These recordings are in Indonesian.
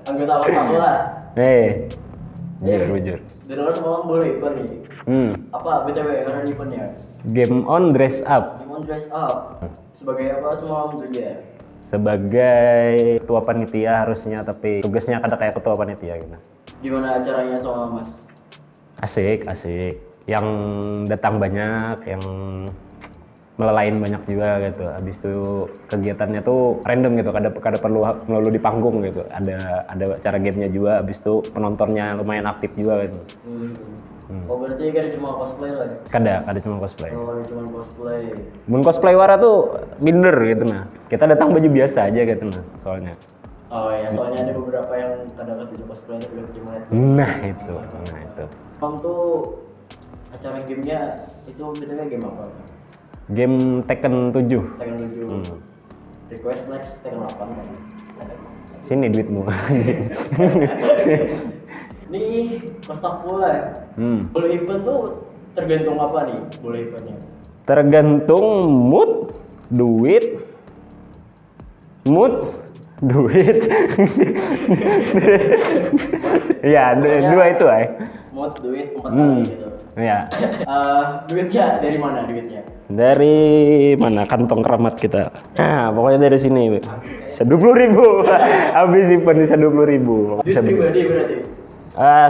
Anggota WhatsApp lah. Jujur. Dari luar semalam boleh event nih. Apa BTW karena eventnya? Game on dress up. Game on dress up. Sebagai apa semalam kerja? Sebagai ketua panitia harusnya, tapi tugasnya kada kayak ketua panitia gitu. Gimana acaranya semalam Mas? Asik. Yang datang banyak, yang melelain banyak juga gitu. Habis itu kegiatannya tuh random gitu, kada perlu melulu di panggung gitu. Ada cara gamenya juga. Habis itu penontonnya lumayan aktif juga gitu. Oh berarti kada cuma cosplay lah? Kada cuma cosplay. Oh kada cuma cosplay. Mun cosplay wara tuh minder gitu nah. Kita datang baju biasa aja gitu nah soalnya. Oh ya, soalnya ada beberapa yang kadang-kadang tidak cosplay tapi udah gimana? Nah itu. Kamu tuh acara gamenya itu BTW game apa? Game Tekken 7. Tekken 7. Request next Tekken 8 kan? Sini duitmu. Ini kostak pula ya? Boleh event tuh tergantung apa nih? Boleh eventnya? Tergantung mood, duit. Ya, dua itu mood, duit, 4 kali gitu. Iya. Duitnya dari mana duitnya? Dari mana kantong keramat kita? Nah, pokoknya dari sini. 20.000. Habis event 20.000. Duit pribadi berarti?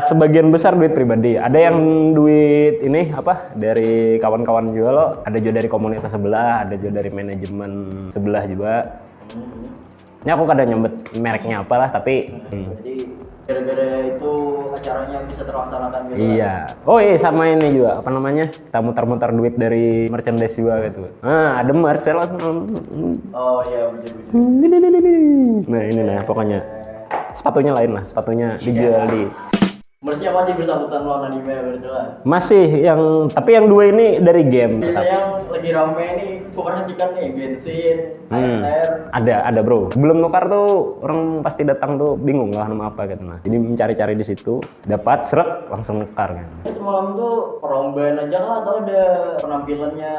Sebagian besar duit pribadi. Ada yang duit ini apa? Dari kawan-kawan juga loh. Ada juga dari komunitas sebelah, ada juga dari manajemen sebelah juga. Ini aku kadang nyebut mereknya apalah, tapi Jadi gara-gara itu acaranya bisa terlaksanakan gitu. Iya. Oh iya, sama ini juga apa namanya? Kita mutar-mutar duit dari merchandise juga gitu. Ada merch langsung. Oh iya, betul. Nah, ini nah pokoknya. Sepatunya lain lah, sepatunya dijual di Merchnya masih bersangkutan lawan anime berarti lah. masih tapi yang dua ini dari game. Biasanya yang lagi rame nih, gua perhatikan nih Genshin, ASR. Ada bro. Belum nukar tuh orang pasti datang tuh bingung lah nama apa gitu nah. Jadi mencari-cari di situ, dapat seret langsung nukar kan. Semalam tuh perlombaan aja lah atau ada penampilannya?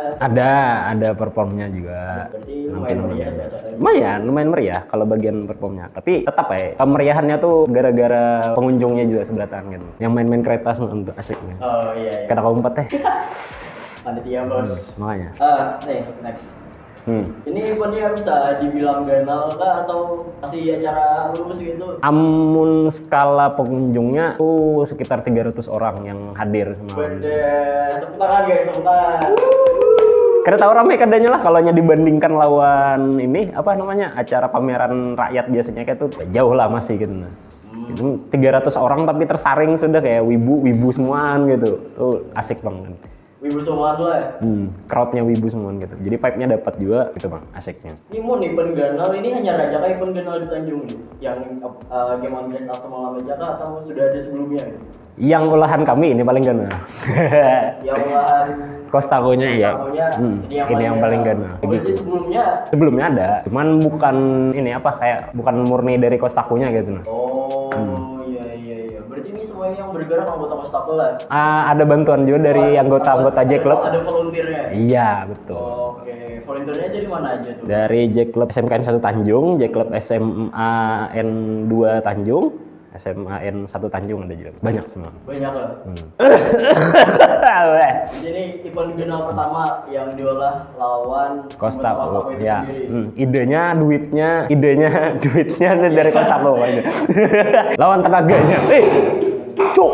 Ada performnya juga. Berarti lumayan meriah biasanya. Lumayan meriah kalau bagian performnya. Tapi tetap kemeriahannya tuh gara-gara pengunjungnya juga seberatan gitu. Yang main-main kereta semua untuk asiknya. Oh iya. Kata kamu empat Panitia bos. Makanya. Nih next. Ini eventnya bisa dibilang ganal kah atau masih acara lulus gitu? Amun skala pengunjungnya tuh sekitar 300 orang yang hadir semalam. Tepuk tangan guys, tepuk tangan. Kada tahu ramai kadanya lah kalau dibandingkan lawan ini apa namanya acara pameran rakyat biasanya kayak tuh jauh lah masih gitu nah. Itu 300 orang tapi tersaring sudah kayak wibu semuaan gitu. Tuh asik banget. Wibu semua tuh ya? Crowdnya wibu semuaan gitu. Jadi vibe-nya dapat juga gitu bang, asiknya. Ini mau event ganal ini hanya Raja kayak event ganal di Tanjung nih? Yang Game on Dress Up semalam aja kah atau sudah ada sebelumnya? Yang olahan kami ini paling ganal. Yang olahan Kostakonya iya. Ini yang paling ganal. Jadi sebelumnya ada, cuman bukan ini apa kayak bukan murni dari Kostakonya gitu nah. Iya. Berarti ini semuanya yang bergerak anggota Kostako lah? Ada bantuan juga dari anggota J Club. Ada volunteernya? Iya, betul. Oke, volunteernya dari mana aja tuh? Dari J Club SMKN 1 Tanjung, J Club SMA N2 Tanjung, SMA N1 Tanjung ada juga. Banyak semua. Banyak lah. Jadi event final pertama yang diolah lawan Kostako ya. Sendiri. Idenya duitnya dari Kostako aja. Lawan tenaganya. Cuk.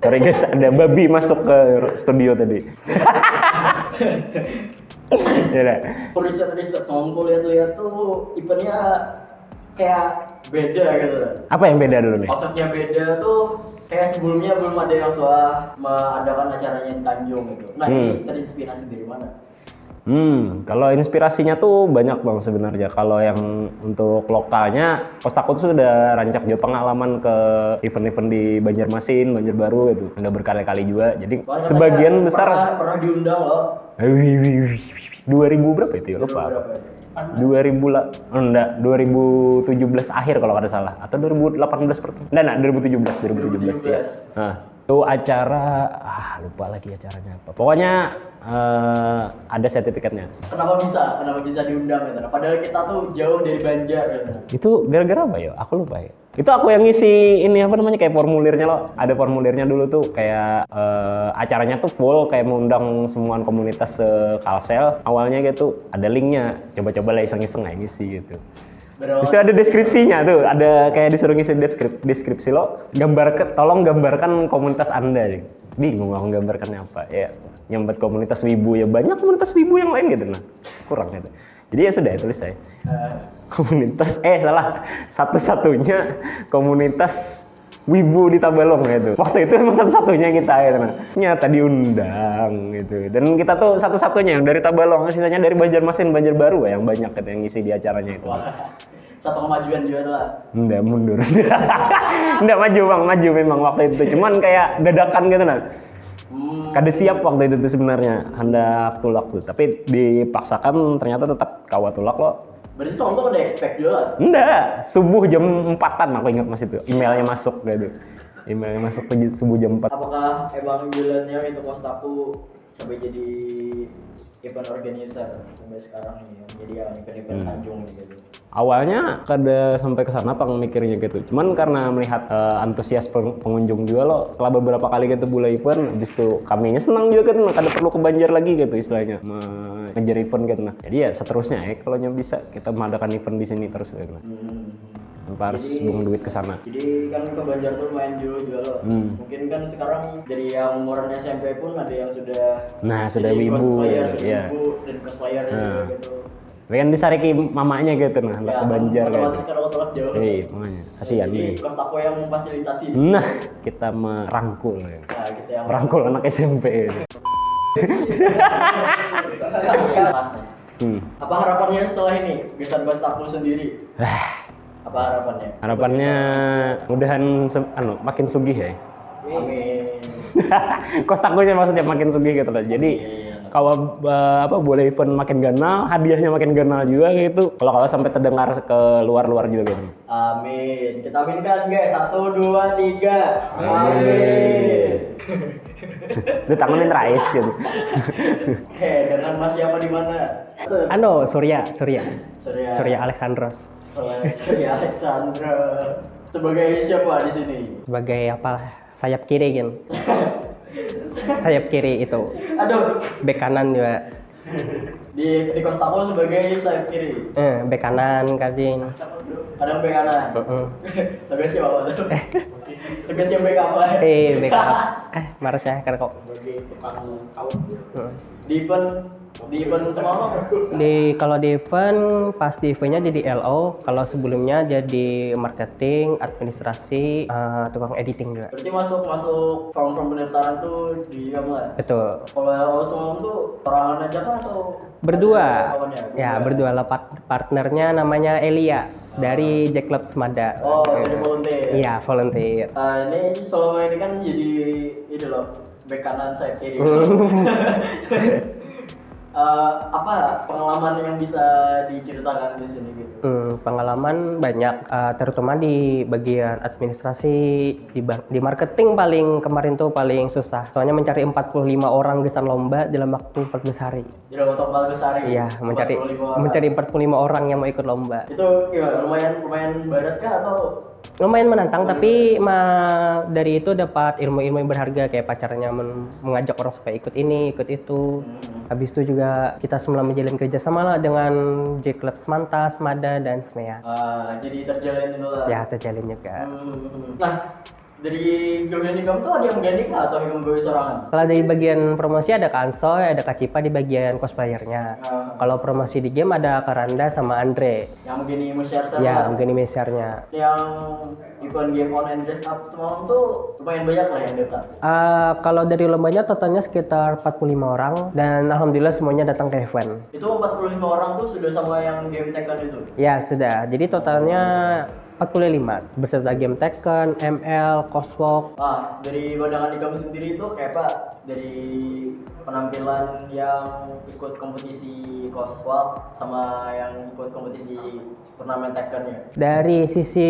Sorry guys, ada babi masuk ke studio tadi. Ya. Riset sama aku lihat tuh eventnya kayak beda gitu. Apa yang beda dulu nih? Konsepnya beda tuh kayak sebelumnya belum ada yang sudah mengadakan acaranya di Tanjung gitu. Nah ini terinspirasi dari mana? Kalau inspirasinya tuh banyak bang sebenarnya. Kalau yang untuk lokalnya, Kostako tuh sudah rancak juga pengalaman ke event-event di Banjarmasin, Banjarbaru gitu. Udah berkali-kali juga. Jadi sebagian besar pernah diundang loh. 2000 berapa itu ya? Lupa. 2000 lah, enggak 2017 akhir kalau nggak salah atau 2018 pertama. Enggak 2017 ya. Nah, itu acara lupa lagi acaranya apa. Pokoknya ada sertifikatnya. Kenapa bisa diundang gitu? Padahal kita tuh jauh dari Banjar gitu. Itu gara-gara apa ya? Aku lupa ya. Itu aku yang ngisi ini apa namanya kayak formulirnya loh. Ada formulirnya dulu tuh kayak acaranya tuh full kayak mengundang semua komunitas Kalsel. Awalnya gitu ada linknya. Coba-coba lah iseng-iseng aja ngisi gitu. Terus ada deskripsinya tuh, ada kayak disuruh ngisi deskripsi lo, tolong gambarkan komunitas Anda. Bingung mau gambarkannya apa ya, nyambat komunitas wibu ya banyak komunitas wibu yang lain gitu nah, kurang gitu. Jadi ya sudah tulis saya komunitas satu-satunya komunitas wibu di Tabalong gitu. Waktu itu emang satu-satunya kita gitu nah. Nyata diundang gitu. Dan kita tuh satu-satunya yang dari Tabalong, sisanya dari Banjarmasin, Banjarbaru yang banyak gitu yang ngisi di acaranya itu. Satu kemajuan juga tuh lah. Enggak, mundur. Enggak maju bang, maju memang waktu itu. Cuman kayak dadakan gitu nah. Kada siap waktu itu tuh sebenarnya, hendak tulak tuh. Tapi dipaksakan ternyata tetap kawa tulak loh. Berarti soal tuh udah expect juga? Enggak, subuh jam 4-an aku ingat masih itu. Emailnya masuk gitu. Emailnya masuk ke subuh jam 4. Apakah emang jalannya itu Kostaku sampai jadi event organizer sampai sekarang ini jadi event Tanjung gitu? Awalnya kada sampai ke sana pang mikirnya gitu. Cuman karena melihat antusias pengunjung juga loh, setelah beberapa kali gitu mulai event, habis itu kaminya senang juga kan, kada perlu ke Banjar lagi gitu istilahnya, ngejar event gitu nah. Jadi ya seterusnya kalau bisa kita mengadakan event di sini terus gitu. Tanpa harus buang duit ke sana. Jadi kan ke Banjar tuh main dulu juga loh. Mungkin kan sekarang dari yang umuran SMP pun ada yang sudah wibu ya. Dan cosplayer juga gitu. Pengen disariki mamanya gitu nah, ya, ke Banjar gitu. Otomatis kalau tolak jauh. Makanya kasihan nih. Kostaku yang memfasilitasi. Nah, kita merangkul ya. Nah, kita yang merangkul anak SMP itu. Apa harapannya setelah ini? Gesan Kostaku sendiri. Apa harapannya? Harapannya mudahan makin sugih ya. Amin. Kostakunya maksudnya makin sugih gitu loh. Jadi kalau boleh event makin ganal, hadiahnya makin ganal juga gitu. Kalau sampai terdengar ke luar-luar juga gitu. Amin. Kita aminkan guys. 1, 2, 3. Amin. Itu tanganin Rais gitu. Oke, dengan Mas siapa di mana? Surya Alexandros. Surya Alexandra. Sebagai siapa di sini? Sebagai sayap kiri kan. Sayap kiri itu. Aduh. Bek kanan juga. Di Kostaku sebagai sayap kiri. Bek kanan kajing. Kadang bek kanan. Sebagai siapa tuh? Sebagai siapa bek apa? Bek up. Marah saya karena kok. Sebagai tukang kaut. Di event semalam. Kalau di event pas di eventnya jadi LO, kalau sebelumnya jadi marketing, administrasi, tukang editing juga. Berarti masuk from pendaftaran tuh di kamu lah. Betul. Kalau LO semalam tuh perangan aja kan atau berdua? Ya berdua lah, partnernya namanya Elia dari Jack Club Semada. Oh, jadi volunteer. Iya, volunteer. Ini selama ini kan jadi ini loh, bek kanan saya kiri. Apa pengalaman yang bisa diceritakan di sini gitu? Pengalaman banyak, terutama di bagian administrasi, di marketing kemarin tuh paling susah. Soalnya mencari 45 orang gesan lomba dalam waktu 14 hari. Dalam waktu 14 hari? Iya, mencari 45 orang yang mau ikut lomba. Itu gimana? Lumayan berat kah atau? Lumayan menantang, tapi dari itu dapat ilmu-ilmu yang berharga, kayak pacarnya mengajak orang supaya ikut ini, ikut itu. Habis itu juga kita semula menjalin kerjasama lah dengan J Club Semanta, Semada, dan Smea. Jadi terjalin itu lah? Ya, terjalin juga. Nah, dari grup ini kamu tuh ada yang mengganti kah atau yang menggawe sorangan? Kalau dari bagian promosi ada Kak Ansoy, ada Kak Cipa di bagian cosplayernya. Kalau promosi di game ada Kak Randa sama Andre. Yang begini share-share? Ya, begini share-nya. Yang event game online dress up semalam tuh lumayan banyak lah yang datang. Kalau dari lombanya totalnya sekitar 45 orang dan alhamdulillah semuanya datang ke event. Itu 45 orang tuh sudah sama yang game Tekken itu? Ya, sudah. Jadi totalnya 45 beserta game Tekken, ML, Coswalk. Dari pandangan kamu sendiri itu kayak apa? Dari penampilan yang ikut kompetisi Coswalk sama yang ikut kompetisi turnamen Tekken ya? Dari sisi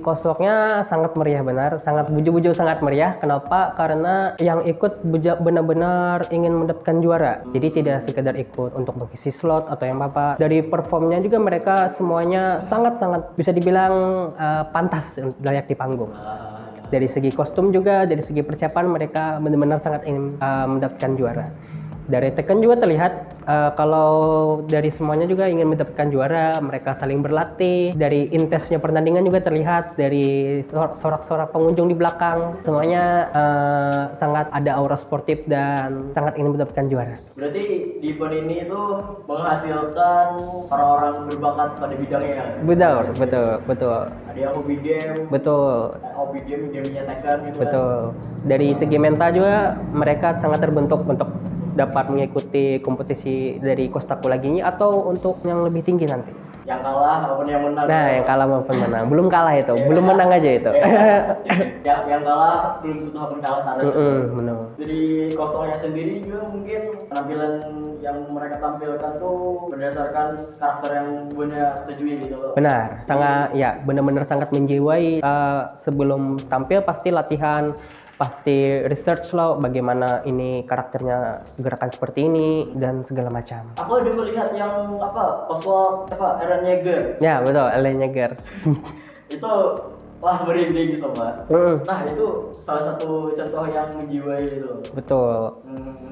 Coswalk-nya sangat meriah benar, sangat buju-buju sangat meriah. Kenapa? Karena yang ikut benar-benar ingin mendapatkan juara. Jadi tidak sekedar ikut untuk mengisi slot atau yang apa. Dari performnya juga mereka semuanya sangat-sangat bisa dibilang pantas layak di panggung. Dari segi kostum juga, dari segi persiapan mereka benar-benar sangat ingin mendapatkan juara. Dari Tekken juga terlihat kalau dari semuanya juga ingin mendapatkan juara, mereka saling berlatih. Dari intensnya pertandingan juga terlihat dari sorak-sorak pengunjung di belakang. Semuanya sangat ada aura sportif dan sangat ingin mendapatkan juara. Berarti di event ini itu menghasilkan orang-orang berbakat pada bidangnya ya? Betul. Ada yang hobi game, Betul. hobi gamenya Tekken gitu kan? Betul. Dari segi mental juga mereka sangat terbentuk untuk dapat mengikuti kompetisi dari Kostaku lagi atau untuk yang lebih tinggi nanti. Yang kalah maupun yang menang. Nah, yang kalah maupun menang. Belum kalah itu, belum menang aja itu. yang kalah belum tentu akan kalah harus. Benar. Jadi kosongnya sendiri juga mungkin penampilan yang mereka tampilkan tuh berdasarkan karakter yang punya tujui gitu loh. Benar, sangat ya benar-benar sangat menjiwai. Sebelum tampil pasti latihan, pasti research loh bagaimana ini karakternya gerakan seperti ini dan segala macam. Aku ada melihat yang Oswald Eren Yeager. Ya betul, Eren Yeager. Itu wah merinding sobat. Nah itu salah satu contoh yang menjiwai itu. Betul.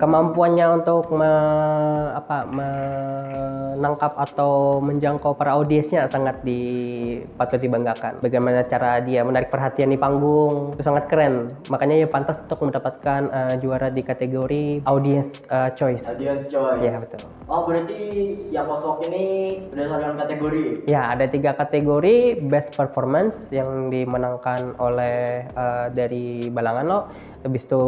Kemampuannya untuk menangkap atau menjangkau para audiensnya sangat patut dibanggakan. Bagaimana cara dia menarik perhatian di panggung itu sangat keren. Makanya dia pantas untuk mendapatkan juara di kategori audience choice. Audience choice. Ya betul. Oh berarti yang Oswald ini berdasarkan kategori? Ya ada 3 kategori. Best performance yang dimenangkan oleh dari Balangan lo. Habis itu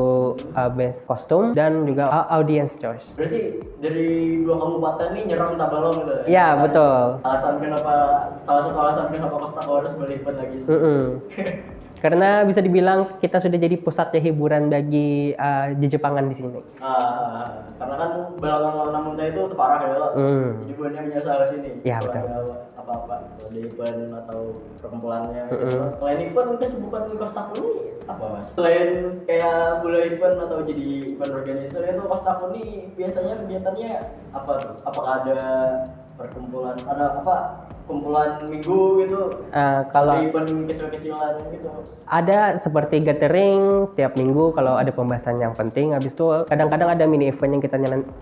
best kostum dan juga audience choice. Berarti dari 2 kabupaten ini nyerang Tabalong gitu ya? Ya betul. Salah satu alasan kenapa Kostaku harus berlipat lagi sih. Karena bisa dibilang kita sudah jadi pusatnya hiburan bagi Jepangan di sini. Karena kan Balangan lawan Namunta itu parah ya loh. Jadi banyak menyasar ke sini. Ya betul. Apa-apa ada event atau perkumpulannya gitu. Selain event kesibukan Kostaku ini apa mas? Selain kayak bola event atau jadi event organizer itu Kostaku ini biasanya kegiatannya apa tuh? Apakah ada perkumpulan, ada kumpulan minggu gitu? Kalau event kecil-kecilan gitu. ada seperti gathering tiap minggu kalau ada pembahasan yang penting. Habis itu kadang-kadang ada mini event yang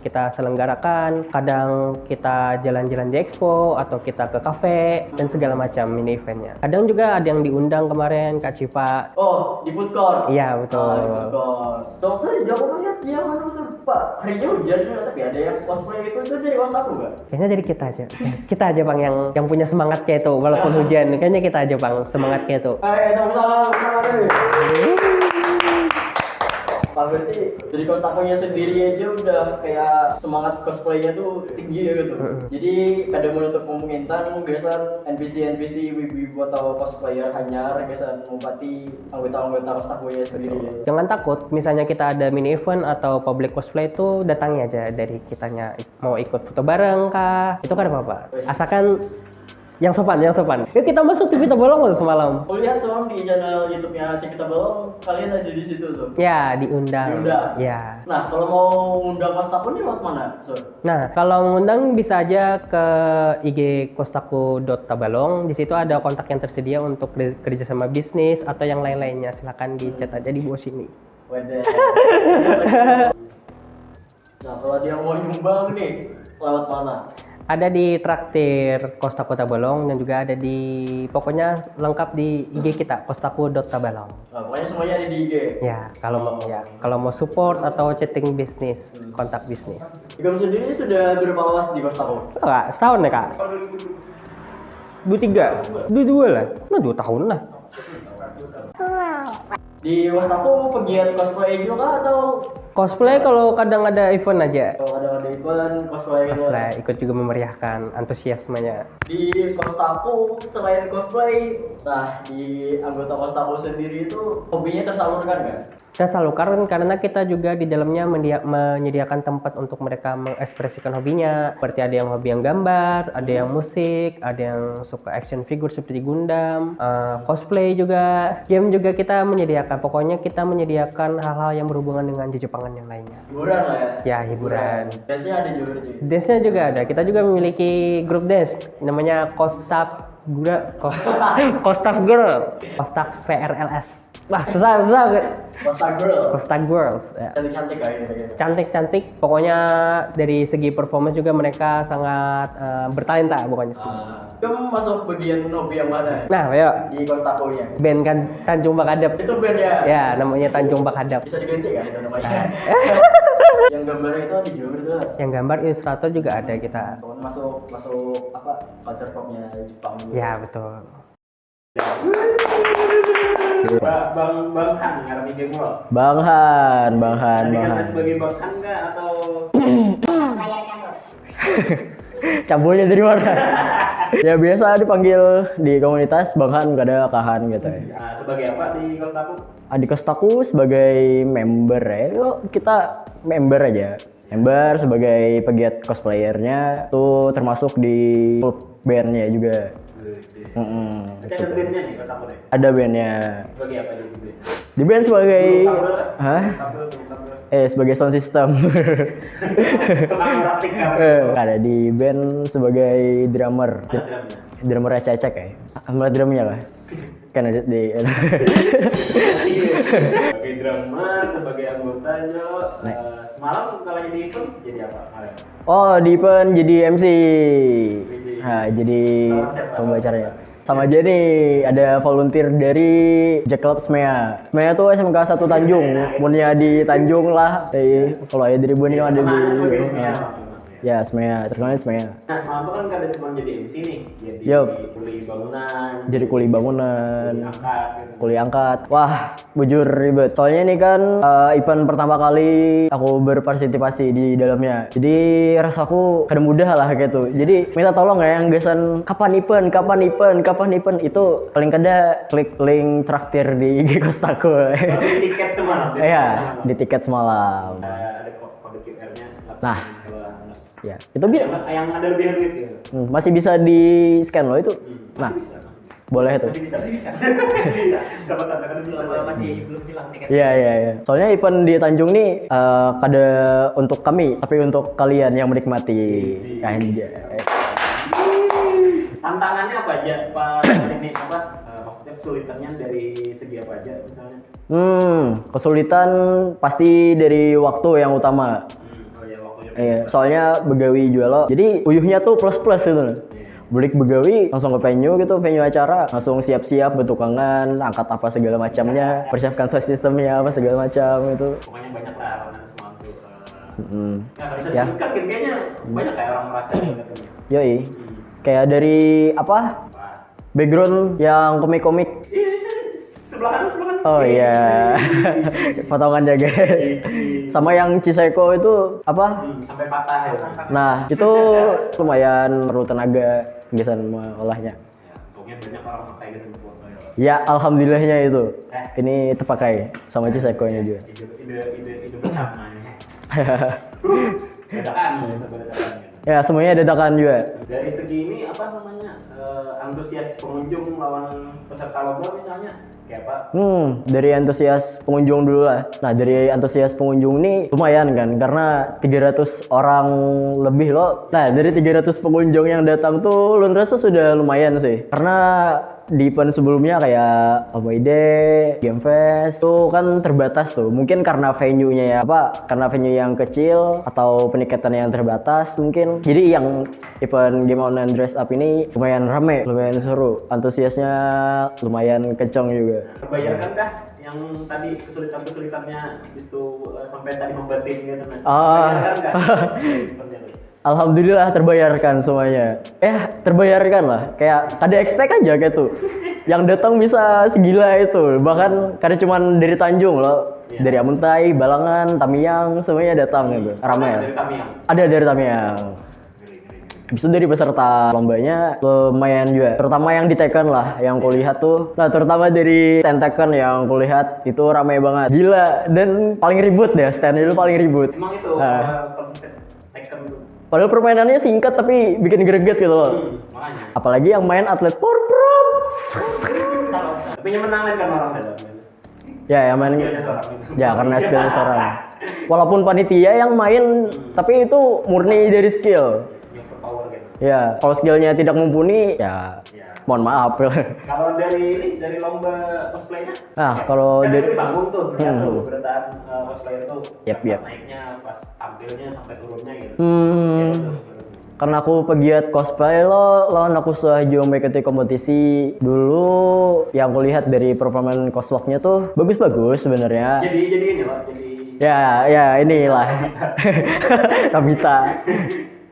kita selenggarakan. Kadang kita jalan-jalan di expo atau kita ke kafe dan segala macam mini eventnya. Kadang juga ada yang diundang kemarin Kak Cipa. Oh di food court? Iya betul. Di food court. Dokter jawabannya dia mana Pak? Harinya hujan juga tapi ada yang cosplay itu dari Kostaku nggak? Kayaknya dari kita aja. Kita aja bang yang punya semangat kayak itu walaupun hujan. Kayaknya kita aja bang semangat kayak itu. Berarti dari Kostakunya sendiri aja udah kayak semangat cosplaynya tuh tinggi ya gitu. Jadi kadang menutup kemungkinan gesan NPC wibu atau cosplayer hanya gesan mempati anggota Kostakunya sendiri. Jangan takut, misalnya kita ada mini event atau public cosplay itu datangi aja dari kitanya. Mau ikut foto bareng kah? Itu kan apa-apa. Asalkan yang sopan. Yuk kita masuk TV Tabalong loh semalam. Aku lihat tuh di channel YouTube-nya Kita Tabalong, kalian ada di situ tuh. Ya, diundang. Ya. Nah, kalau mau undang Kostaku nih lewat mana? Nah, kalau mengundang bisa aja ke IG kostaku.tabalong. Di situ ada kontak yang tersedia untuk kerjasama bisnis atau yang lain-lainnya. Silakan di-chat aja di bawah sini. Wede. Nah, kalau dia mau nyumbang nih, lewat mana? Ada di traktir Kostaku Tabalong dan juga ada di pokoknya lengkap di IG kita kostaku.tabalong. Nah, pokoknya semuanya ada di IG. Ya, kalau mau support atau chatting bisnis, kontak bisnis. Kamu sendiri sudah berapa lama di Kostaku? Enggak, setahun ya kak? 23, 22 lah, 2 tahun lah. Di Kostaku pegiat cosplay juga atau Cosplay kalau kadang ada event aja. kalau ada event cosplay gitu? Cosplay ikut juga memeriahkan antusiasmenya. Di Kostaku selain cosplay, nah di anggota Kostaku sendiri itu hobinya tersalurkan nggak? Kita selalu karena kita juga di dalamnya menyediakan tempat untuk mereka mengekspresikan hobinya. Seperti ada yang hobi yang gambar, ada yang musik, ada yang suka action figure seperti Gundam, cosplay juga, game juga kita menyediakan. Pokoknya kita menyediakan hal-hal yang berhubungan dengan Jepangan yang lainnya. Hiburan lah ya. Ya, hiburan. Dance-nya ada juga tuh. Dance-nya juga ada. Kita juga memiliki grup dance namanya Kostak VRLS. Wah, susah. Costa Girl. Costa Girls. Ya. Cantik-cantik kayaknya. Cantik. Pokoknya dari segi performance juga mereka sangat bertalenta pokoknya sih. Kamu masuk bagian hobi yang mana? Nah, ayo Di Kostaku-nya. band kan Tanjung Bakadep. Itu band ya? Ya, namanya Tanjung Bakadep. Bisa diganti kan itu namanya? Yang gambarnya itu di Jogja itu. Yang gambar ilustrator juga ada kita. Masuk apa culture popnya Jepang juga. Ya, betul. Bang Han ngarep game world. Bang Han. Tadi kan sebagai Bang Han nggak atau Cabulnya dari mana? Ya biasa dipanggil di komunitas Bang Han, kadang Kahan gitu ya. sebagai apa di Kostaku? Di Kostaku sebagai member ya. Yuk, kita member aja. Member sebagai pegiat cosplayernya tuh termasuk di klub bandnya juga. Ada bandnya nih Kostaku deh. Ada bandnya. Sebagai apa di band? Di band sebagai hah? Tabel. Sebagai sound system. Tukang praktik kan? Ada di band sebagai drummer. Drummernya Cecek ya. Alat drumnya lah. Kan ada di sebagai drummer, sebagai anggotanya. Semalam kalau jadi event jadi apa? Oh, di event jadi MC. Nah, jadi pembacaranya. Sama aja nih, ada volunteer dari Jack Club Smea. Smea tuh SMK 1 Tanjung. Punya di Tanjung lah. Kalau ada di Ribun ini ada di ya, Smea, terkenal Smea. Nah, semalam tuh kan kada cuma jadi MC nih, jadi Yup. kuli bangunan, Jadi kuli bangunan, angkat gitu. kuli angkat. Wah, bujur ribet. Soalnya ini kan event pertama kali aku berpartisipasi di dalamnya. Jadi rasaku kada mudah lah kayak tuh. Jadi minta tolong ya yang gesan kapan event itu paling kada klik link traktir di IG Kostaku. Di tiket semalam. Iya, di tiket semalam. Ada kode QR-nya. Nah. Kalau Ya, itu yang ada lebih duit gitu. masih bisa di scan loh itu. Nah, boleh tuh. Masih bisa. Dapat tanda masih belum hilang tiket. Iya. Soalnya event di Tanjung nih kada untuk kami, tapi untuk kalian yang menikmati. Anjay. Tantangannya apa aja, Pak? Ini apa? Maksudnya kesulitannya dari segi apa aja misalnya? Kesulitan pasti dari waktu yang utama. Iya, soalnya begawi jual lo. Jadi uyuhnya tuh plus gitu. Balik begawi langsung ke venue gitu, venue acara, langsung siap-siap bentukangan, angkat apa segala macamnya, persiapkan sound systemnya apa segala macam itu. Pokoknya banyak lah orang semua tuh. Nah, bisa Ya. disebutkan kayaknya banyak kayak orang merasa gitu. Yoi. Kayak dari apa? Background yang komik-komik. Sebelah kanan. Oh iya. Potongannya guys. Sama yang Ciseko itu apa? Sampai patah ya. Nah, itu lumayan perlu tenaga biasanya mengolahnya. Ya, untungnya banyak orang pakai gitu foto ya. Ya, alhamdulillahnya itu. Ini terpakai sama Cisekonya juga. Ide bersama ya. Dadakan ya. Ya, semuanya dadakan juga. Dari segi ini apa namanya? Antusias pengunjung lawan peserta lomba misalnya kayak apa? Dari antusias pengunjung dulu lah. Nah, dari antusias pengunjung ini lumayan kan, karena 300 orang lebih loh. Nah, dari 300 pengunjung yang datang tuh Lun rasa sudah lumayan sih. Karena di event sebelumnya kayak OMID, Game Fest tuh kan terbatas tuh. Mungkin karena venue-nya ya apa? Karena venue yang kecil atau peningkatan yang terbatas mungkin. Jadi yang event Game On and Dress Up ini lumayan rame, lumayan seru. Antusiasnya lumayan kencang juga. Terbayarkan kah yang tadi kesulitannya itu sampai tadi membatin gitu kan? Ah. Terbayarkan kah? Alhamdulillah terbayarkan semuanya. Terbayarkan lah. Kayak kada expect aja kayak tuh. Yang datang bisa segila itu. Bahkan kada cuman dari Tanjung loh. Iya. Dari Amuntai, Balangan, Tamiang, semuanya datang gitu. Ramai. Dari Tamiang. Ada dari Tamiang. Habis itu dari peserta lombanya lumayan juga, terutama yang di Tekken lah, yang kulihat tuh. Nah, terutama dari stand Tekken yang kulihat itu ramai banget, gila, dan paling ribut deh, stand itu paling ribut. Emang itu konsep Tekken tuh. Padahal permainannya singkat tapi bikin greget gitu loh. Makanya. Apalagi yang main atlet Porprom. Tapi menang kan orang dalam. Ya, yang main ya karena skillnya seorang. Walaupun panitia yang main, tapi itu murni dari skill. Yang power gitu. Ya, kalau skillnya tidak mumpuni, ya mohon maaf. Kalau dari lomba cosplaynya? Nah, kalau Kan dari dari panggung tuh, lihat tuh berataan cosplayer tuh. Yap. Pas naiknya, pas tampilnya sampai turunnya gitu. Karena aku pegiat cosplay lawan aku sudah jauh mengikuti kompetisi dulu. Yang aku lihat dari performan coswalk-nya tuh bagus-bagus sebenarnya. Jadi ini loh, jadi Ya inilah. Tabita.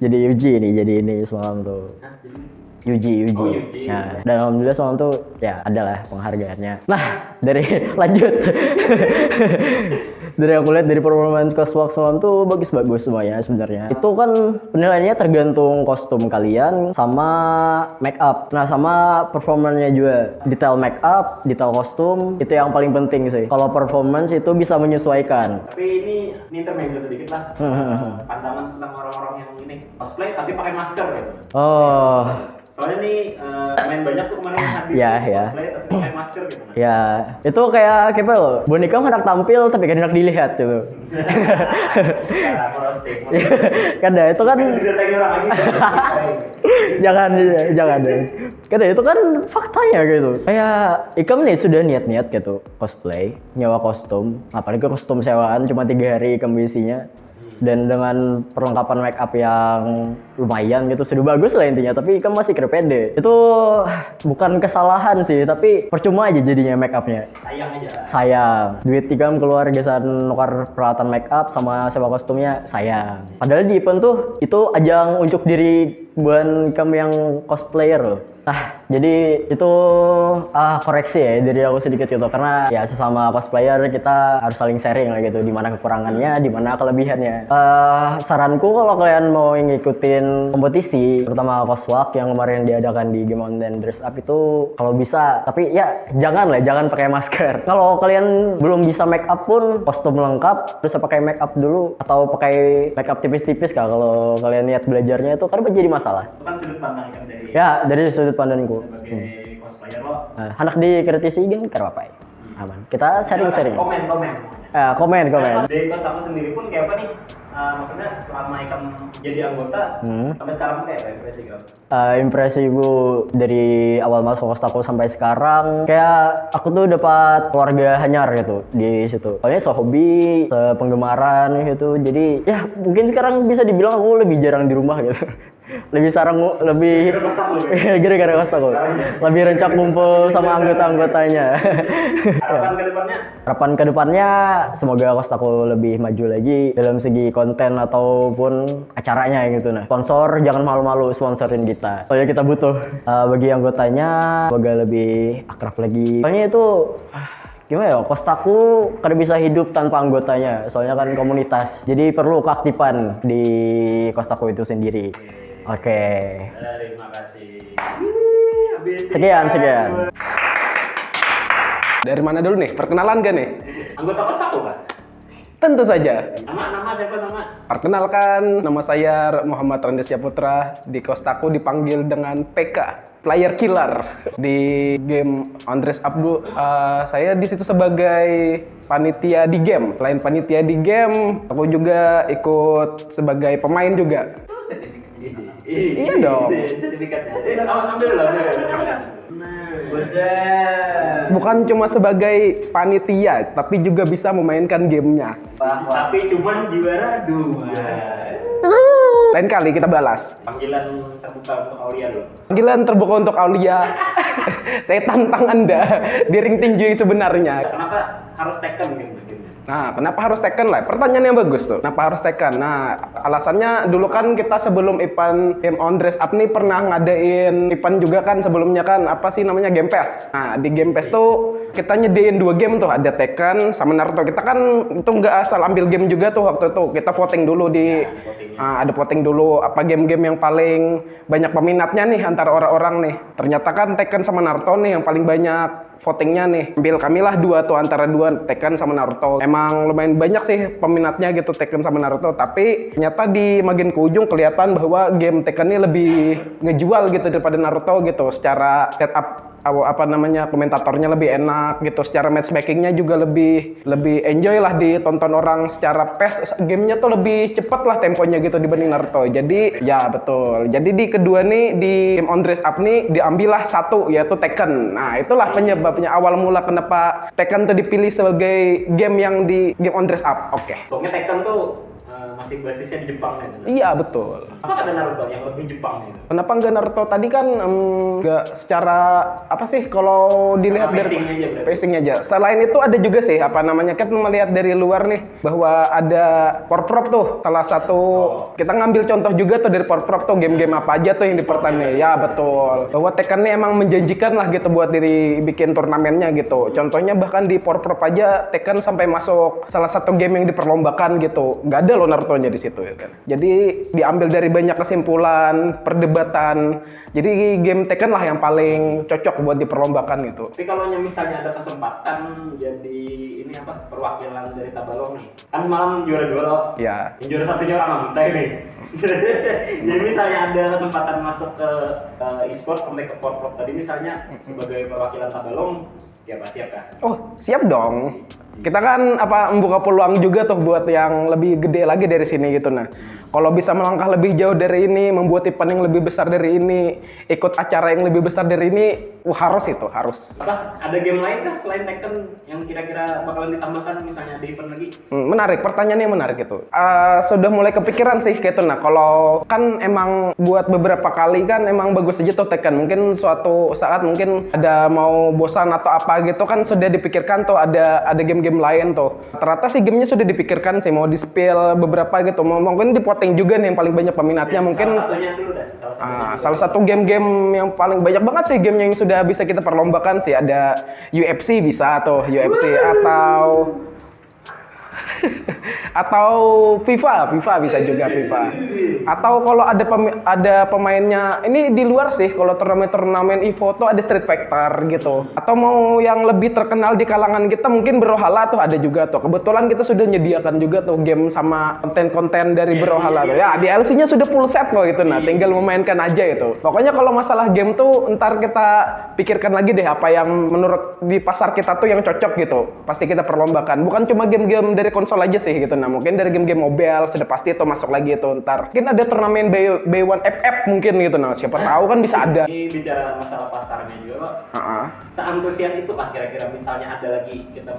Jadi ini semalam tuh. Hah, jadi Yuji. Oh, Yuji. Nah, dan alhamdulillah semalam tuh ya adalah penghargaannya. Nah, dari lanjut. Dari aku lihat dari performance coswalk semalam tuh bagus-bagus semuanya sebenarnya. Itu kan penilaiannya tergantung kostum kalian sama make up. Nah, sama performanya juga. Detail make up, detail kostum itu yang paling penting sih. Kalau performance itu bisa menyesuaikan. Tapi ini intermezzo sedikit lah. Pandangan tentang orang-orang yang ini cosplay tapi pakai masker gitu. Oh, Soalnya nih main banyak tuh kemarin habis Ya. cosplay tapi pakai masker gitu. ya itu kayak apa loh? Boneka hendak tampil tapi kan hendak dilihat gitu. Cara crossing. Kan dah itu kan Didatangi orang lagi. jangan deh. Kan itu kan faktanya gitu. Kayak Ikam nih sudah niat-niat gitu cosplay, nyewa kostum, apalagi kostum sewaan cuma 3 hari Ikam isinya. Dan dengan perlengkapan make up yang lumayan gitu, sudah bagus lah intinya, tapi Ikam masih kira pede. Itu bukan kesalahan sih, tapi percuma aja jadinya make upnya. Sayang aja. Sayang, duit Ikam keluar gesan nukar peralatan make up sama sewa kostumnya, sayang. Padahal di event tuh itu ajang unjuk diri buat Ikam yang cosplayer loh. Nah, jadi itu koreksi ya dari aku sedikit gitu, karena ya sesama cosplayer kita harus saling sharing lah gitu, di mana kekurangannya, di mana kelebihannya. Saranku kalau kalian mau ngikutin kompetisi, terutama coswalk yang kemarin diadakan di Game On dan Dress Up itu, kalau bisa, tapi ya jangan pakai masker. Kalau kalian belum bisa make up pun, kostum lengkap, terus pakai make up dulu atau pakai make up tipis-tipis kalau kalian niat belajarnya itu, karena jadi masalah. Itu kan sudut pandang kan dari Ya, dari sudut pandangku. sebagai cosplayer lo. Hendak dikritisi kan karena apa ya? Aman. Kita sharing-sharing. Komen. Komen. Dari kos aku sendiri pun kayak apa nih? Maksudnya selama Ikam jadi anggota sampai sekarang tuh kayak apa impresi kamu? Impresi gue dari awal masuk kostaku sampai sekarang, kayak aku tuh dapat keluarga hanyar gitu di situ. Soalnya sehobi, sepenggemaran gitu. Jadi ya mungkin sekarang bisa dibilang aku lebih jarang di rumah gitu. Lebih gara-gara kostaku. Lebih rencak kumpul sama anggota-anggotanya. Harapan kedepannya semoga kostaku lebih maju lagi dalam segi konten ataupun acaranya gitu. Nah, sponsor jangan malu-malu sponsorin kita. Soalnya kita butuh bagi anggotanya, semoga lebih akrab lagi. Soalnya itu gimana ya, kostaku kada bisa hidup tanpa anggotanya. Soalnya kan komunitas. Jadi perlu keaktifan di kostaku itu sendiri. Oke. Terima kasih. Sekian. Dari mana dulu nih? Perkenalan gak nih? Anggota kostaku kan? Tentu saja. Nama siapa nama? Perkenalkan, nama saya Muhammad Randesya Putra. Di kostaku dipanggil dengan PK, Player Killer. Di game Andres Abdu, saya di situ sebagai panitia di game. Selain panitia di game, aku juga ikut sebagai pemain juga. Iya dong. Sertifikatnya. Ambil lah. Bukan cuma sebagai panitia, tapi juga bisa memainkan gamenya. Tapi cuman juara 2. Lain kali kita balas. Panggilan terbuka untuk Aulia dulu. Panggilan terbuka untuk Aulia. Saya tantang Anda di ring tinju yang sebenarnya. Kenapa harus Tekken gitu? Nah, kenapa harus Tekken lah? Pertanyaan yang bagus tuh. Kenapa harus Tekken? Nah, alasannya dulu kan kita sebelum event Game on Dress Up nih pernah ngadain event juga kan sebelumnya kan apa sih namanya Game Pass. Nah, di Game Pass tuh kita nyediain 2 game tuh, ada Tekken sama Naruto. Kita kan itu nggak asal ambil game juga tuh waktu itu. Kita voting dulu di ada voting dulu apa game-game yang paling banyak peminatnya nih antara orang-orang nih. Ternyata kan Tekken sama Naruto nih yang paling banyak votingnya nih. Ambil kamilah 2 tuh antara 2 Tekken sama Naruto. Emang lumayan banyak sih peminatnya gitu Tekken sama Naruto, tapi ternyata di makin ke ujung kelihatan bahwa game Tekken ini lebih ngejual gitu daripada Naruto gitu. Secara setup apa namanya komentatornya lebih enak gitu, secara matchmakingnya juga lebih enjoy lah ditonton orang. Secara pace gamenya tuh lebih cepet lah temponya gitu dibanding Naruto. Jadi ya betul, jadi di kedua nih di Game on Dress Up nih diambillah 1 yaitu Tekken. Nah itulah penyebabnya awal mula kenapa Tekken tuh dipilih sebagai game yang di Game on Dress Up. Oke. Pokoknya Tekken tuh masih basisnya di Jepang kan? Iya betul. Apa ada Naruto yang lebih Jepang gitu? Kenapa nggak Naruto tadi kan nggak secara apa sih kalau dilihat dari pacingnya aja. Selain itu ada juga sih apa namanya kan melihat dari luar nih bahwa ada Power Prop tuh salah satu kita ngambil contoh juga tuh dari Power Prop tuh game-game apa aja tuh yang dipertandingkan. Ya betul. Bahwa Tekken ini emang menjanjikan lah gitu buat diri bikin turnamennya gitu. Contohnya bahkan di Power Prop aja Tekken sampai masuk salah satu game yang diperlombakan gitu. Nggak ada loh Naruto-nya di situ ya kan. Jadi diambil dari banyak kesimpulan, perdebatan. Jadi game Tekken lah yang paling cocok buat diperlombakan gitu. Tapi kalau misalnya ada kesempatan jadi ini apa perwakilan dari Tabalong nih, kan semalam juara-juara. Ya. Yang juara satunya orang Mantai nih. Jadi misalnya ada kesempatan masuk ke e-sport sampai ke Pro tadi misalnya sebagai perwakilan Tabalong, siap kah? Oh, siap dong. Kita kan membuka peluang juga tuh buat yang lebih gede lagi dari sini gitu. Nah, kalau bisa melangkah lebih jauh dari ini, membuat event yang lebih besar dari ini, ikut acara yang lebih besar dari ini, harus. Apa ada game lain kah selain Tekken yang kira-kira bakalan ditambahkan misalnya di event lagi? Menarik, pertanyaannya menarik itu. Sudah mulai kepikiran sih gitu. Nah, kalau kan emang buat beberapa kali kan emang bagus aja tuh Tekken. Mungkin suatu saat mungkin ada mau bosan atau apa gitu kan sudah dipikirkan tuh ada game-game lain tuh. Ternyata sih gamenya sudah dipikirkan sih mau di-spill beberapa gitu. Mungkin di-voting juga nih yang paling banyak peminatnya. Mungkin salah satu game-game yang paling banyak banget sih game yang sudah bisa kita perlombakan sih ada UFC bisa tuh UFC atau FIFA bisa juga FIFA. Atau kalau ada pemainnya ini di luar sih kalau turnamen Evo tuh ada Street Fighter gitu. Atau mau yang lebih terkenal di kalangan kita mungkin Brawlhalla tuh ada juga tuh. Kebetulan kita sudah menyediakan juga tuh game sama konten-konten dari Brawlhalla tuh. Ya DLC-nya sudah full set kok gitu. Nah, tinggal memainkan aja itu. Pokoknya kalau masalah game tuh ntar kita pikirkan lagi deh apa yang menurut di pasar kita tuh yang cocok gitu. Pasti kita perlombakan. Bukan cuma game-game dari konsol aja sih gitu. Nah, mungkin dari game-game mobile sudah pasti itu masuk lagi itu ntar. Mungkin ada turnamen B1FF mungkin gitu. Nah, siapa tahu kan bisa ada. Ini bicara masalah pasarnya juga, Pak. Seantusias itu Pak kira-kira misalnya ada lagi kita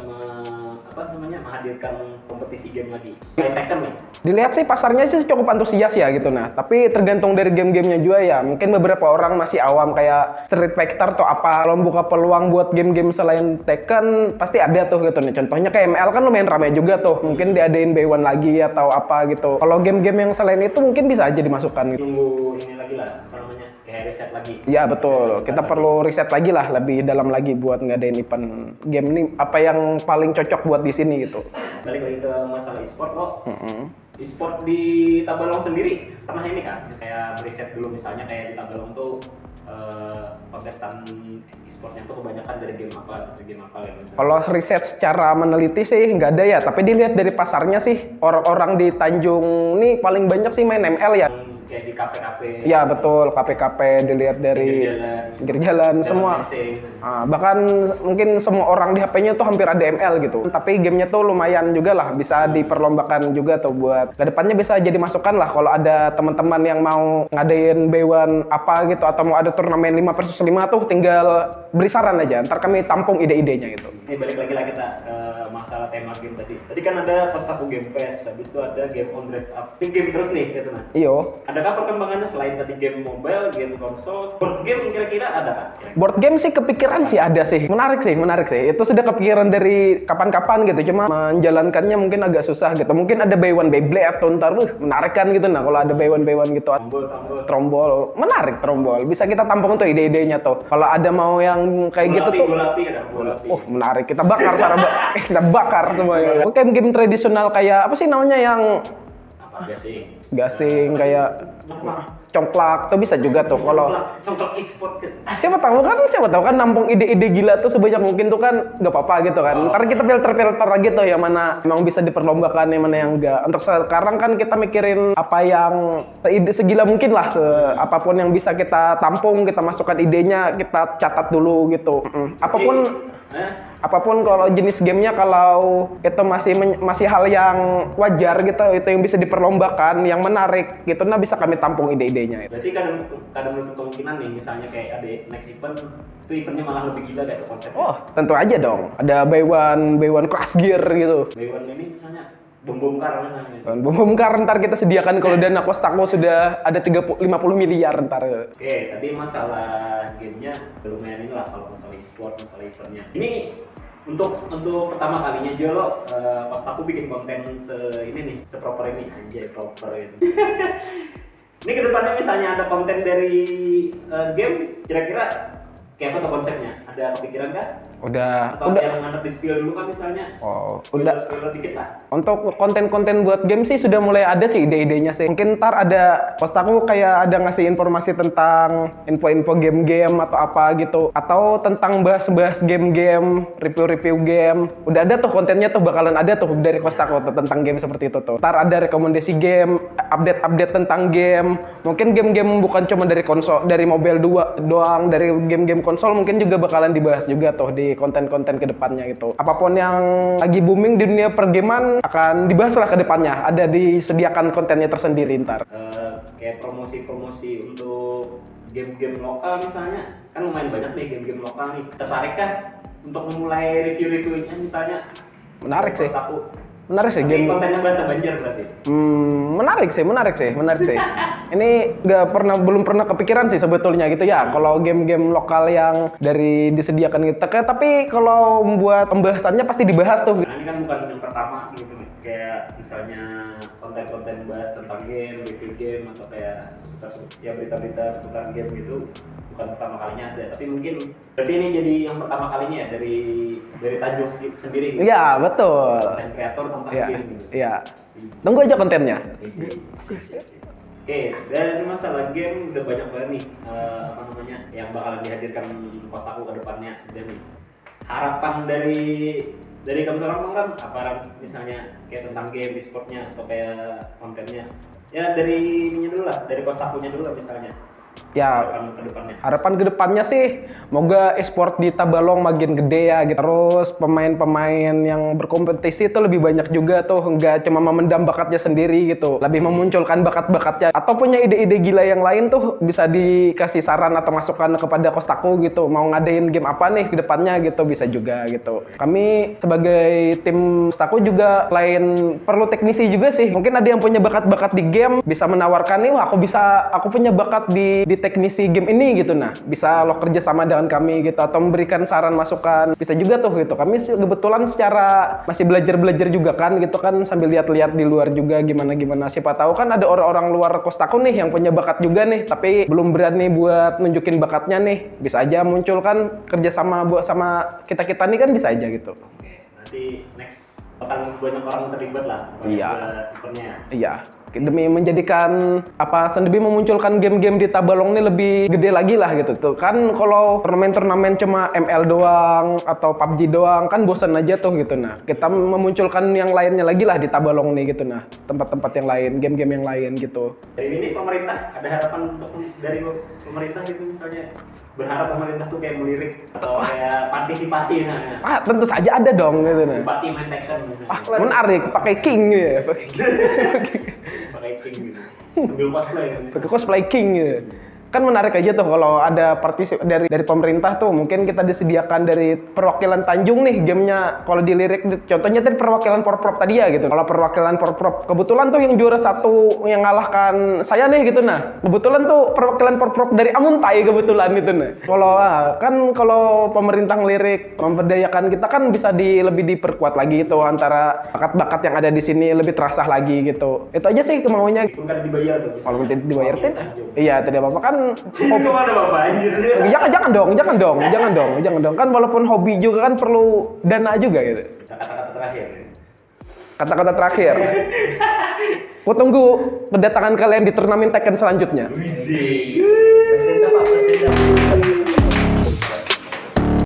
menghadirkan kompetisi game lagi. Kayak Tekken nih. Dilihat sih pasarnya sih cukup antusias ya gitu. Nah, tapi tergantung dari game-gamenya juga ya. Mungkin beberapa orang masih awam kayak Street Fighter atau apa. Kalau buka peluang buat game-game selain Tekken pasti ada tuh gitu nih. Contohnya kayak ML kan lumayan ramai juga tuh. Mungkin diadain B1 lagi atau apa gitu. Kalau game-game yang selain itu mungkin bisa aja dimasukkan gitu. Tunggu ini lagi lah, apa namanya? Kayak riset lagi. Ya betul, kita perlu riset lagi lah, lebih dalam lagi buat ngadain event game ini apa yang paling cocok buat di sini gitu. Balik lagi ke masalah e-sport kok. E-sport di Tabalong sendiri pernah ini kan? Kayak riset dulu misalnya kayak di Tabalong tuh kontestan e-sportnya tuh kebanyakan dari game apa ya misalnya. Kalau riset secara meneliti sih nggak ada ya, tapi dilihat dari pasarnya sih orang-orang di Tanjung nih paling banyak sih main ML ya. Kayak di kafe-kafe. Ya betul, kafe-kafe dilihat dari pinggir jalan semua. Bahkan mungkin semua orang di HP-nya tuh hampir ada ML gitu. Tapi gamenya tuh lumayan juga lah, bisa diperlombakan juga tuh buat kedepannya bisa jadi masukan lah kalau ada teman-teman yang mau ngadain B1 apa gitu atau mau ada turnamen 5 versus 5 tuh tinggal beri saran aja. Ntar kami tampung ide-idenya gitu. Ini balik lagi lah kita ke masalah tema game tadi. Tadi kan ada Kostaku Game Pass, habis itu ada Game on Dress Up. Ini game terus nih gitu nah. Iyo. Ada adakah perkembangannya selain tadi game mobile, game konsol, board game kira-kira ada nggak? Board game sih kepikiran sih ada sih. Menarik sih. Itu sudah kepikiran dari kapan-kapan gitu. Cuma menjalankannya mungkin agak susah gitu. Mungkin ada buy one Beyblade atau ntar menarik kan gitu. Nah, kalau ada buy one gitu. Trombol. Menarik trombol. Bisa kita tampung tuh ide-idenya tuh. Kalau ada mau yang kayak gitu tuh. Bola api. Oh, menarik. Kita bakar kita bakar semuanya. Oke, game tradisional kayak apa sih namanya yang gasing kayak congklak tuh bisa juga tuh kalau congklak e-sport siapa tahu kan nampung ide-ide gila tuh sebanyak mungkin tuh kan nggak apa-apa gitu kan. Ntar kita filter lagi tuh yang mana memang bisa diperlombakan, yang mana yang enggak. Untuk sekarang kan kita mikirin apa yang segila mungkin lah, apapun yang bisa kita tampung, kita masukkan idenya, kita catat dulu gitu. Apapun kalau jenis gamenya, kalau itu masih hal yang wajar gitu, itu yang bisa diperlombakan, yang menarik gitu, nah bisa kami tampung ide-idenya. Berarti kadang menutup kemungkinan nih, misalnya kayak ada next event, itu eventnya malah lebih gila kayak konsepnya. Oh, tentu aja dong. Ada buy one Crash Gear gitu. Buy one ini misalnya bom kar misalnya. Bom kar ntar kita sediakan kalau dana Kostaku sudah ada 50 miliar ntar. Oke, tadi masalah gamenya lumayan inilah kalau masalah e-sport, masalah eventnya. Ini untuk pertama kalinya aja lo pas aku bikin konten seproper ini anjay proper ini. Ini kedepannya misalnya ada konten dari game, kira-kira kayak apa tuh konsepnya? Ada kepikiran kan? Udah. Yang anak di spill dulu kan misalnya. Oh, udah. Spill dikit lah. Untuk konten-konten buat game sih sudah mulai ada sih ide-idenya sih. Mungkin ntar ada Kostaku kayak ada ngasih informasi tentang info-info game-game atau apa gitu. Atau tentang bahas-bahas game-game, review-review game. Udah ada tuh kontennya tuh, bakalan ada tuh dari Kostaku tuh tentang game seperti itu tuh. Ntar ada rekomendasi game, update-update tentang game. Mungkin game-game bukan cuma dari konsol, dari mobile doang, dari game-game konsol mungkin juga bakalan dibahas juga tuh di konten-konten kedepannya gitu. Apapun yang lagi booming di dunia pergaman akan dibahas lah kedepannya. Ada disediakan kontennya tersendiri ntar. Kayak promosi-promosi untuk game-game lokal misalnya, kan lumayan banyak nih game-game lokal nih. Tertarik kan untuk memulai review-reviewnya misalnya? Menarik sih. Menarik sih game. Kontennya bahasa Banjar berarti. Menarik sih. Ini belum pernah kepikiran sih sebetulnya gitu ya. Kalau game-game lokal yang dari disediakan gitu. Tapi kalau membuat pembahasannya pasti dibahas tuh. Nah, ini kan bukan yang pertama gitu nih. Kayak misalnya konten-konten bahas tentang game, review game atau kayak berita-berita seputar game gitu. Bukan pertama kalinya ada, tapi mungkin berarti ini jadi yang pertama kalinya ya dari Tanjung sendiri gitu. Iya, betul. Konten kreator tentang game gitu. Iya. Tunggu aja kontennya. Oke, dari masalah game udah banyak banget nih yang bakalan dihadirkan Kostaku ke depannya sudah nih. Harapan dari kamu seorang kan apa misalnya kayak tentang game e-sportnya atau kayak kontennya. Ya dari ininya dulu lah, dari Kostakunya dulu lah misalnya. Ya, harapan kedepannya sih moga e-sport di Tabalong makin gede ya gitu. Terus pemain-pemain yang berkompetisi itu lebih banyak juga tuh, nggak cuma memendam bakatnya sendiri gitu, lebih memunculkan bakat-bakatnya atau punya ide-ide gila yang lain tuh bisa dikasih saran atau masukan kepada Kostaku gitu, mau ngadain game apa nih kedepannya gitu, bisa juga gitu. Kami sebagai tim Kostaku juga selain perlu teknisi juga sih, mungkin ada yang punya bakat-bakat di game bisa menawarkan nih, wah aku punya bakat di teknisi game ini gitu, nah bisa lo kerja sama dengan kami gitu atau memberikan saran masukan, bisa juga tuh gitu. Kami kebetulan secara masih belajar juga kan gitu kan, sambil lihat-lihat di luar juga gimana siapa tahu kan ada orang-orang luar Kostaku nih yang punya bakat juga nih tapi belum berani buat nunjukin bakatnya nih, bisa aja muncul kan kerja sama sama kita nih kan, bisa aja gitu. Oke, nanti next akan banyak orang terlibat lah. Iya. Demi menjadikan demi memunculkan game-game di Tabalong ini lebih gede lagi lah gitu tuh kan. Kalau turnamen cuma ML doang atau PUBG doang kan bosan aja tuh gitu. Nah kita memunculkan yang lainnya lagi lah di Tabalong nih gitu, nah tempat-tempat yang lain, game-game yang lain gitu. Dari ini pemerintah ada harapan dari pemerintah gitu, misalnya berharap pemerintah tuh kayak melirik atau kayak partisipasi misalnya. Tentu saja ada dong gitu nah. Bupati main Tekken misalnya. Menarik, pakai King ya. Pakai King gitu. Sambil cosplay. Pakai cosplay King gitu. Kan menarik aja tuh kalau ada dari pemerintah tuh, mungkin kita disediakan dari perwakilan Tanjung nih gamenya. Kalau dilirik contohnya tadi perwakilan Porprov tadi ya gitu. Kalau perwakilan Porprov kebetulan tuh yang juara 1 yang ngalahkan saya nih gitu, nah kebetulan tuh perwakilan Porprov dari Amuntai kebetulan gitu. Nah kalau pemerintah ngelirik memberdayakan kita kan bisa lebih diperkuat lagi itu, antara bakat-bakat yang ada di sini lebih terasah lagi gitu. Itu aja sih kemauannya. Bukan dibayar tuh. Kalau tidak dibayar iya tidak apa-apa kan. Gimana Bapak anjir? Jangan dong. Kan walaupun hobi juga kan perlu dana juga gitu. Kata-kata terakhir. Kata-kata terakhir. Aku tunggu kedatangan kalian di turnamen Tekken selanjutnya. Presiden Pak, presiden.